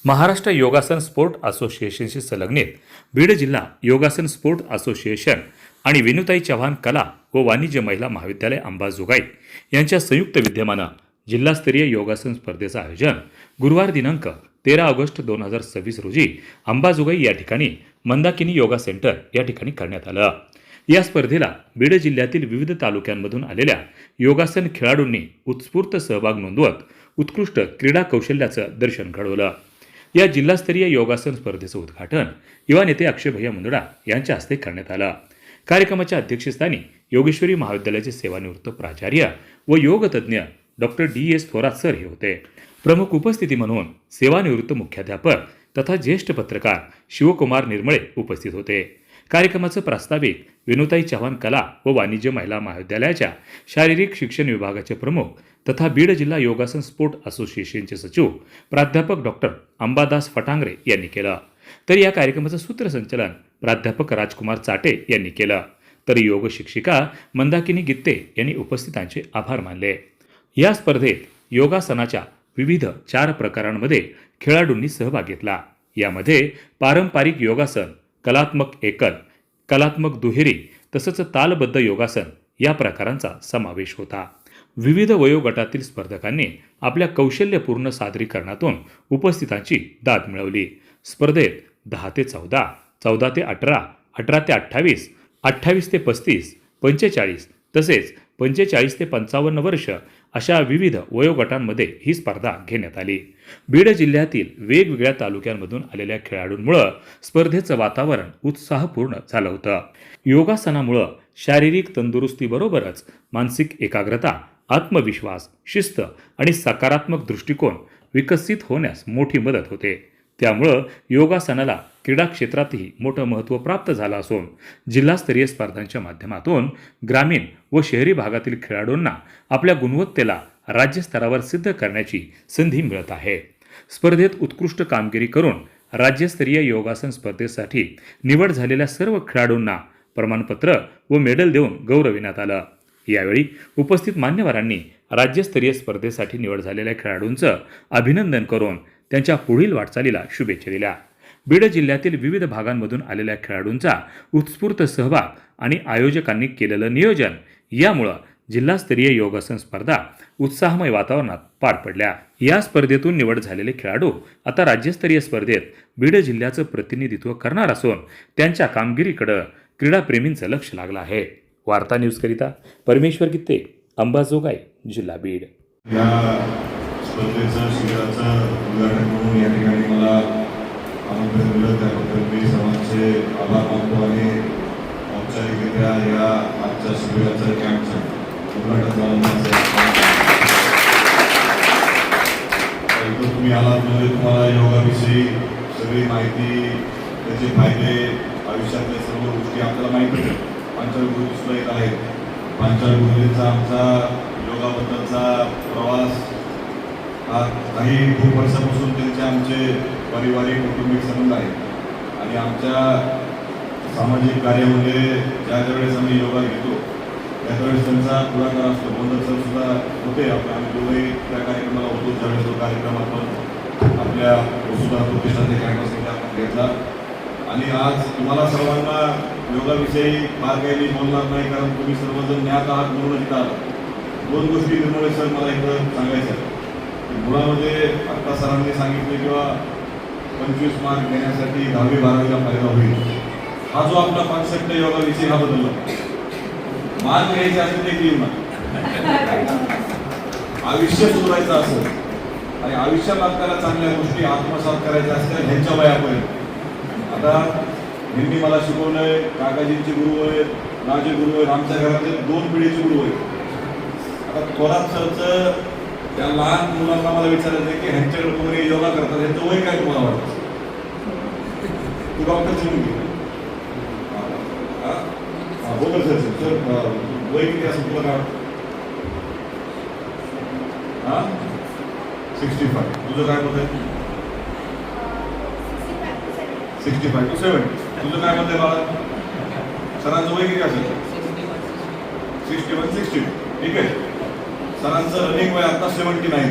महाराष्ट्र योगासन स्पोर्ट असोसिएशनशी संलग्नित बीड जिल्हा योगासन स्पोर्ट असोसिएशन आणि विनुताई चव्हाण कला व वाणिज्य महिला महाविद्यालय अंबाजोगाई यांच्या संयुक्त विद्यमानं जिल्हास्तरीय योगासन स्पर्धेचं आयोजन गुरुवार दिनांक 13 ऑगस्ट 2026 रोजी अंबाजोगाई या ठिकाणी मंदाकिनी योगा सेंटर या ठिकाणी करण्यात आलं। या स्पर्धेला बीड जिल्ह्यातील विविध तालुक्यांमधून आलेल्या योगासन खेळाडूंनी उत्स्फूर्त सहभाग नोंदवत उत्कृष्ट क्रीडा कौशल्याचं दर्शन घडवलं। या जिल्हास्तरीय योगासन स्पर्धेचं उद्घाटन युवा नेते अक्षय भैया मुंदडा यांच्या हस्ते करण्यात आलं। कार्यक्रमाच्या अध्यक्षस्थानी योगेश्वरी महाविद्यालयाचे सेवानिवृत्त प्राचार्य व योगतज्ञ डॉक्टर DS थोरात सर हे होते। प्रमुख उपस्थिती म्हणून सेवानिवृत्त मुख्याध्यापक तथा ज्येष्ठ पत्रकार शिवकुमार निर्मळे उपस्थित होते। कार्यक्रमाचं प्रास्ताविक विनुताई चव्हाण कला व वाणिज्य महिला महाविद्यालयाच्या शारीरिक शिक्षण विभागाचे प्रमुख तथा बीड जिल्हा योगासन स्पोर्ट असोसिएशनचे सचिव प्राध्यापक डॉक्टर अंबादास फटांगरे यांनी केलं। तर या कार्यक्रमाचं सूत्रसंचालन प्राध्यापक राजकुमार चाटे यांनी केलं। तर योग शिक्षिका मंदाकिनी गित्ते यांनी उपस्थितांचे आभार मानले। या स्पर्धेत योगासनाच्या विविध 4 प्रकारांमध्ये खेळाडूंनी सहभाग घेतला। यामध्ये पारंपरिक योगासन, कलात्मक एकल, कलात्मक दुहेरी तसंच तालबद्ध योगासन या प्रकारांचा समावेश होता। विविध वयोगटातील स्पर्धकांनी आपल्या कौशल्यपूर्ण सादरीकरणातून उपस्थितांची दाद मिळवली। स्पर्धेत 10 ते 14, 14 ते 18, 18 ते 28, 28 ते 35, 45 तसेच 45 ते 55 वर्ष अशा विविध वयोगटांमध्ये ही स्पर्धा घेण्यात आली। बीड जिल्ह्यातील वेगवेगळ्या तालुक्यांमधून आलेल्या खेळाडूंमुळे स्पर्धेचं वातावरण उत्साहपूर्ण झालं होतं। योगासनामुळे शारीरिक तंदुरुस्तीबरोबरच मानसिक एकाग्रता, आत्मविश्वास, शिस्त आणि सकारात्मक दृष्टिकोन विकसित होण्यास मोठी मदत होते। त्यामुळे योगासनाला क्रीडा क्षेत्रातही मोठं महत्त्व प्राप्त झालं असून जिल्हास्तरीय स्पर्धांच्या माध्यमातून ग्रामीण व शहरी भागातील खेळाडूंना आपल्या गुणवत्तेला राज्यस्तरावर सिद्ध करण्याची संधी मिळत आहे। स्पर्धेत उत्कृष्ट कामगिरी करून राज्यस्तरीय योगासन स्पर्धेसाठी निवड झालेल्या सर्व खेळाडूंना प्रमाणपत्र व मेडल देऊन गौरविण्यात आलं। यावेळी उपस्थित मान्यवरांनी राज्यस्तरीय स्पर्धेसाठी निवड झालेल्या खेळाडूंचं अभिनंदन करून त्यांच्या पुढील वाटचालीला शुभेच्छा दिल्या। बीड जिल्ह्यातील विविध भागांमधून आलेल्या खेळाडूंचा उत्स्फूर्त सहभाग आणि आयोजकांनी केलेलं नियोजन यामुळे जिल्हास्तरीय योगासन स्पर्धा उत्साहमय वातावरणात पार पडल्या। या स्पर्धेतून निवड झालेले खेळाडू आता राज्यस्तरीय स्पर्धेत बीड जिल्ह्याचं प्रतिनिधित्व करणार असून त्यांच्या कामगिरीकडे क्रीडाप्रेमींचं लक्ष लागलं आहे। वार्ता न्यूज करिता परमेश्वर गित्ते, अंबाजोगाई, जिल्हा बीड। या स्पर्धेचं शिबिराचं उद्घाटन म्हणून या ठिकाणी मला आमंत्रण मिळत त्याबद्दल मी सर्वांचे आभार मानतो आणि औपचारिकरित्या या आजच्या शिबिराचं कॅम्पचं उद्घाटन इथं तुम्ही आलात म्हणजे तुम्हाला योगाविषयी सगळी माहिती, त्याचे फायदे, आयुष्यातल्या सर्व गोष्टी आपल्याला माहिती होत्या। पांचाळ गुरुजीसुद्धा येत आहेत। पांचाळ गुरुजींचा आमचा योगाबद्दलचा प्रवास हा काही खूप वर्षापासून त्यांचे आमचे पारिवारिक कौटुंबिक संबंध आहेत आणि आमच्या सामाजिक कार्यामध्ये ज्या वेळेस आम्ही योगा घेतो त्यावेळेस त्यांचा पुढाकार असतो। मंदर सर सुद्धा होते, आम्ही दोघेही त्या कार्यक्रमाला होतो ज्यावेळेस तो कार्यक्रम आपण आपल्या वसुधा प्रतिष्ठानच्या कॅम्पसमध्ये आपण घेतला। आणि आज तुम्हाला सर्वांना योगाविषयी फार काही मी बोलणार नाही कारण तुम्ही सर्वजण ज्ञात आहात म्हणून इथं आहात। 2 गोष्टी निर्मळे सर मला इथं सांगायचं आहे। मुळामध्ये आत्ता सरांनी सांगितले किंवा 25 मार्क घेण्यासाठी 10वी 12वीला फायदा होईल। हा जो आपला कॉन्सेप्ट आहे योगाविषयी हा बदलला। मार्क घ्यायचे असेल ते घेऊ नका, आयुष्य सुधारायचं असेल आणि आयुष्यात आपल्याला चांगल्या गोष्टी आत्मसात करायच्या असतील ह्यांच्या वयापर्यंत। आता यांनी मला शिकवलंय, काकाजींचे गुरु आहेत, माझे गुरु आहेत, आमच्या घरातले 2 पिढीचे गुरु आहेत। आता थोरात सरचं त्या लहान मुलांना मला विचारायचं आहे की ह्यांच्याकडे कोणी योगा करतात, ह्यांचं वय काय तुम्हाला वाटतं? तू डॉक्टरची मुलगी बोल सर वय किती असं तुला काय वाटतं? 65. तुझं काय मत आहे? 65 to 70. तुझं काय मत आहे बाळा? सरांचं वय किती असेल? 61, 60. ठीक आहे। सरांचं रनिंग वय आता 79.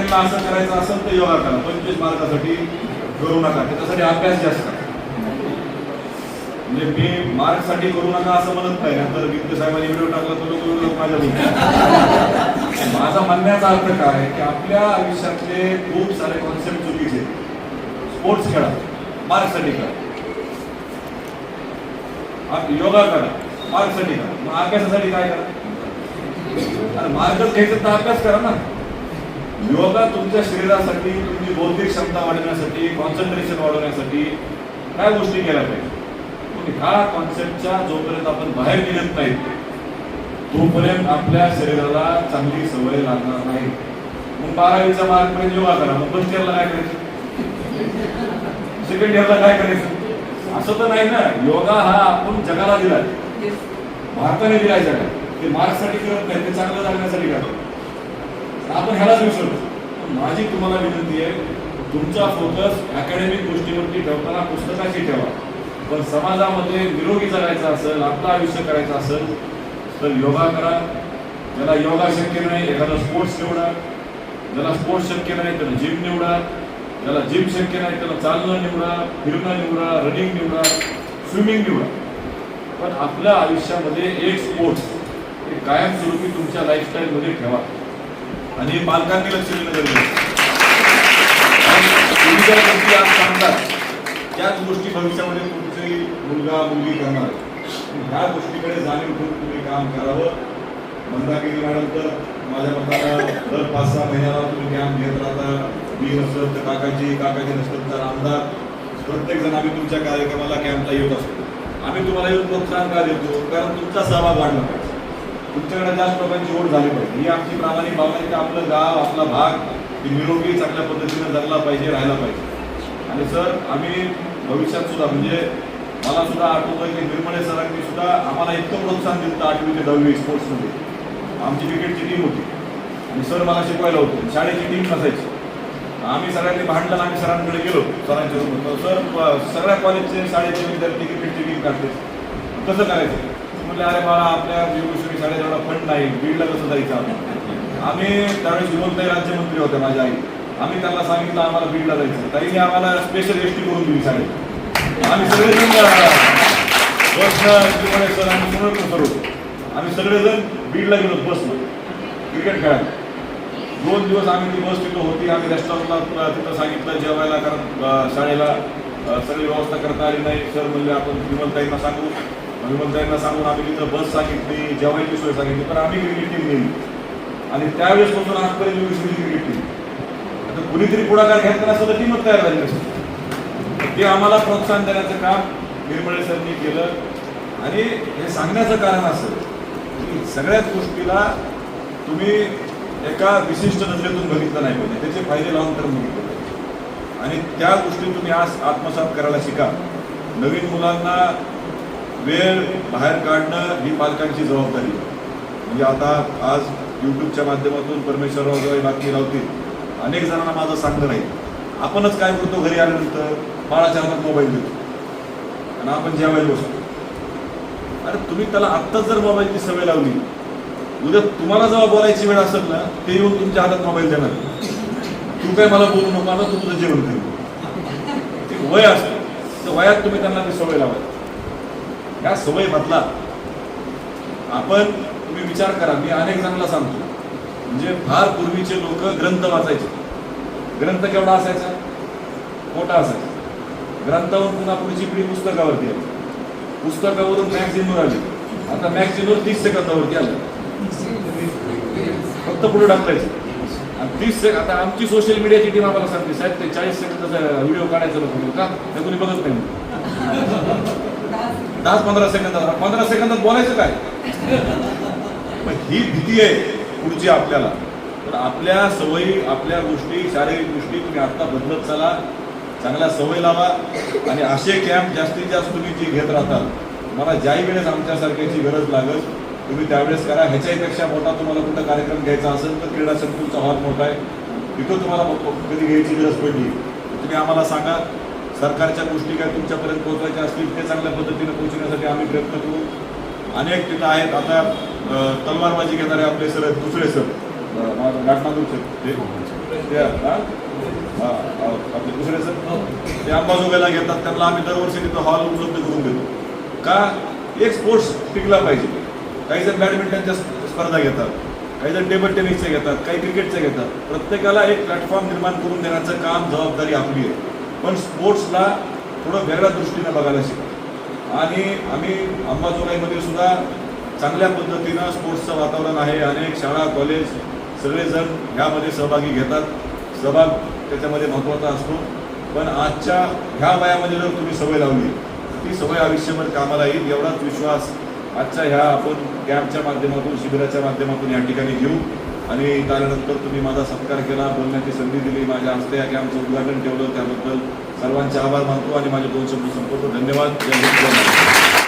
त्यांना असं करायचं असेल तर योगा करा, 25 मार्कासाठी करू नका, त्याच्यासाठी अभ्यास जास्त करा. म्हणजे मी मार्कसाठी करू नका असं म्हणत नाही, नंतर विद्या साहेबांनी व्हिडिओ टाकला तो लोक माझ्या माझा म्हणण्याचा अर्थ काय की आपल्या आयुष्यातले खूप सारे कॉन्सेप्ट चुकीचे. स्पोर्ट्स खेळा, मार्कसाठी करा, योगा करा, मार्कसाठी करा, मग अभ्यासासाठी काय करा? अरे मार्कच घ्यायचं तर अभ्यास करा ना. योगा तुमच्या शरीरासाठी, तुमची बौद्धिक क्षमता वाढवण्यासाठी, कॉन्सन्ट्रेशन वाढवण्यासाठी काय गोष्टी केल्या पाहिजे. ह्या कॉन्सेप्टच्या जोपर्यंत आपण बाहेर निघत नाही तोपर्यंत आपल्या शरीराला चांगली सवय लागणार नाही. मग 12वीचा मार्क पर्यंत योगा करा, मग फर्स्ट इयरला काय करायचं, सेकंड इयरला काय करायचं? असं तर नाही ना. योगा हा आपण जगाला दिलाय, भारताने दिलाय जगाला. ते मार्क्ससाठी करत नाही, ते चांगलं जगण्यासाठी करतात. आपण ह्यालाच विसरतो. माझी तुम्हाला विनंती आहे, तुमचा फोकस अकॅडमिक गोष्टीवरती ठेवताना पुस्तकाची ठेवा, पण समाजामध्ये निरोगी जगायचं असेल, आपलं आयुष्य करायचं असेल तर योगा करा. ज्याला योगा शक्य नाही एखादा स्पोर्ट्स निवडा, ज्याला स्पोर्ट्स शक्य नाही त्याला जिम निवडा, ज्याला जिम शक्य नाही त्याला चालणं निवडा, फिरणं निवडा, रनिंग निवडा, स्विमिंग निवडा. पण आपल्या आयुष्यामध्ये एक स्पोर्ट्स हे कायमस्वरूपी तुमच्या लाईफस्टाईलमध्ये ठेवा. आणि पालकांनी लक्ष दिलं गरजेचं. तुम्ही ज्या गोष्टी आज सांगतात त्याच गोष्टी भविष्यामध्ये तुमची मुलगा मुलगी करणार. ह्या गोष्टीकडे जाणीव ठेवून तुम्ही काम करावं. मंदाकिनी मॅडम तर माझ्या मतानं दर 5-6 महिन्याला तुम्ही कॅम्प घेत राहता. मी नसत तर काकाजी नसत तर आमदार, प्रत्येक जण आम्ही तुमच्या कार्यक्रमाला कॅम्पला येत असतो. आम्ही तुम्हाला येऊन प्रोत्साहन का देतो? कारण तुमचा सहभाग वाढला पाहिजे, तुमच्याकडे जास्त लोकांची ओढ झाली पाहिजे. ही आमची प्रामाणिक भावना आहे की आपलं गाव, आपला भाग ही निरोगी चांगल्या पद्धतीने जगला पाहिजे, राहायला पाहिजे. आणि सर आम्ही भविष्यात सुद्धा म्हणजे मला सुद्धा आठवतं की निर्मळे सरांनी सुद्धा आम्हाला इतकं प्रोत्साहन दिलं 8वी ते 10वी स्पोर्ट्समध्ये. आमची क्रिकेटची टीम होती आणि सर मला शिकवायला होते. शाळेची टीम नसायची. आम्ही सगळ्यांनी भांडलं, आम्ही सरांकडे गेलो, सरांच्या रूम. सर सगळ्या कॉलेजचे शाळेचे विद्यार्थी क्रिकेटची टीम काढते, कसं करायचं? म्हणजे अरे मला आपल्या योगेश्वरी शाळेत एवढा फंड नाही, बीडला कसं जायचं आपण? आम्ही त्यावेळेस विमलताई राज्यमंत्री होत्या माझ्या आई. आम्ही त्यांना सांगितलं आम्हाला बीडला जायचं. ताईने आम्हाला स्पेशल एसटी करून दिली शाळेत. आम्ही सगळेजण बसनं सर आम्ही सर होतो. आम्ही सगळेजण बीडला गेलो बसनं क्रिकेट खेळायला. 2 दिवस आम्ही ती बस तिथं होती. आम्ही रेस्टॉरंटला तिथं सांगितलं जेवायला, कारण शाळेला सगळी व्यवस्था करता आली नाही. सर म्हणले आपण विमलताईंना सांगू. विमलताईंना सांगून आम्ही तिथं बस सांगितली, जेवायची सोय सांगितली. पण आम्ही क्रिकेट टीम नेली आणि त्यावेळेसपासून आजपर्यंत योगेश्वरी क्रिकेट टीम. आता कुणीतरी पुढाकार घ्यायचा नसतं तर टीमच तयार झाली नसते. ते आम्हाला प्रोत्साहन देण्याचं काम निर्मळे सरनी केलं. आणि हे सांगण्याचं कारण असं की सगळ्याच गोष्टीला तुम्ही एका विशिष्ट नजरेतून बघितलं नाही पाहिजे, त्याचे फायदे लॉंग टर्म बघितले पाहिजे. आणि त्या गोष्टी तुम्ही आज आत्मसात करायला शिका. नवीन मुलांना वेळ बाहेर काढणं ही पालकांची जबाबदारी. म्हणजे आता आज यूट्यूबच्या माध्यमातून परमेश्वरराव जेव्हा बातमी लावतील, अनेक जणांना माझं सांगणं नाही. आपणच काय करतो, घरी आल्यानंतर बाळाच्या हातात मोबाईल देतो आणि आपण जेवायला बसतो. अरे तुम्ही त्याला आत्ताच जर मोबाईलची सवय लावली, उद्या तुम्हाला जेव्हा बोलायची वेळ असेल ना, ते येऊन तुमच्या हातात मोबाईल देणार. तू काय मला बोलू नको, आता तू तुझं जेवण कर. ते वय असतं, तर वयात तुम्ही त्यांना ती सवय लावा. या सवय बदला. आपण तुम्ही विचार करा, मी अनेक जणांना सांगतो, म्हणजे फार पूर्वीचे लोक ग्रंथ वाचायचे. ग्रंथ केवढा असायचा? मोठा असायचा. ग्रंथावरून पुन्हा पुढची पिढी पुस्तकावरती आली, पुस्तकावरून मॅगझिनवर आली, आता मॅगझिनवर 30 सेकंदावरती आलं. फक्त पुढे टाकायचं आणि 30 सेकंद. आता आमची सोशल मीडियाची टीम आम्हाला सांगते साहेब ते 40 सेकंदाचा व्हिडिओ काढायचा नको का, ते कोणी बघत नाही. 10-15 सेकंदात, 15 सेकंदात बोलायचं काय? ही भीती आहे पुढची आपल्याला. तर आपल्या सवयी, आपल्या गोष्टी, शारीरिक गोष्टी तुम्ही आत्ता बदलत चला, चांगल्या सवय लावा. आणि असे कॅम्प जास्तीत जास्त तुम्ही जे घेत राहताल, मला ज्याही वेळेस आमच्यासारख्याची गरज लागेल तुम्ही त्यावेळेस करा. ह्याच्याहीपेक्षा मोठा तुम्हाला कुठं कार्यक्रम घ्यायचा असेल तर क्रीडा संकुलचा हॉल मोठा आहे, तिथं तुम्हाला कधी घ्यायची गरज पडली तुम्ही आम्हाला सांगा. सरकारच्या गोष्टी काय तुमच्यापर्यंत पोहोचवायच्या असतील ते चांगल्या पद्धतीने पोहोचण्यासाठी आम्ही प्रयत्न करू. अनेक तिथं आहेत. आता तलवारबाजी घेणारे आपले सर दुसरे सर घाटनादूर सर त्या आपले दुसरे सर ते अंबाजोगाईला घेतात, त्यांना आम्ही दरवर्षी तिथं हॉल उपलब्ध करून देतो का एक स्पोर्ट्स टिकला पाहिजे. काही जण बॅडमिंटनच्या स्पर्धा घेतात, काही जण टेबल टेनिसचे घेतात, काही क्रिकेटचे घेतात. प्रत्येकाला एक प्लॅटफॉर्म निर्माण करून देण्याचं काम जबाबदारी आपली आहे. पण स्पोर्ट्सला थोडं वेगळ्या दृष्टीनं बघायला शिकतो आणि आम्ही अंबाजोगाईमध्ये सुद्धा चांगल्या पद्धतीनं स्पोर्ट्सचं वातावरण आहे. अनेक शाळा कॉलेज सगळेजण ह्यामध्ये सहभागी घेतात. सहभाग त्याच्यामध्ये महत्त्वाचा असतो. पण आजच्या ह्या वयामध्ये जर तुम्ही सवय लावली ती सवय आयुष्यभर कामाला येईल एवढाच विश्वास आजच्या ह्या आपण कॅम्पच्या माध्यमातून शिबिराच्या माध्यमातून या ठिकाणी घेऊ. आणि त्यानंतर तुम्ही माझा सत्कार केला, बोलण्याची संधी दिली, माझ्या हस्ते या कॅम्पचं उद्घाटन ठेवलं, त्याबद्दल सर्वांचे आभार मानतो आणि माझे 2 शब्द संपवतो. धन्यवाद. जय हिंद.